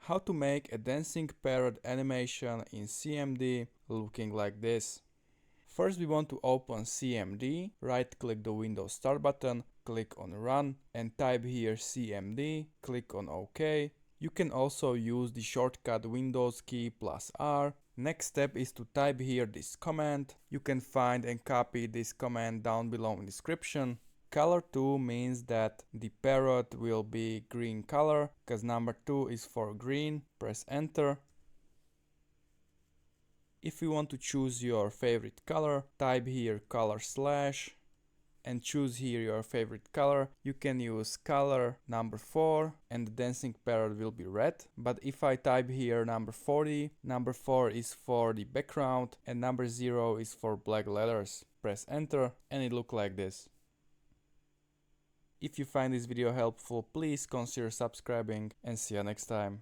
How to make a dancing parrot animation in CMD looking like this. First we want to open CMD, right click the Windows Start button, click on Run and type here CMD, click on OK. You can also use the shortcut Windows key +R. Next step is to type here this command. You can find and copy this command down below in description. Color 2 means that the parrot will be green color, because number 2 is for green. Press enter. If you want to choose your favorite color, type here color slash and choose here your favorite color. You can use color number 4 and the dancing parrot will be red. But if I type here number 40, number 4 is for the background and number 0 is for black letters. Press enter and it looks like this. If you find this video helpful, please consider subscribing and see you next time.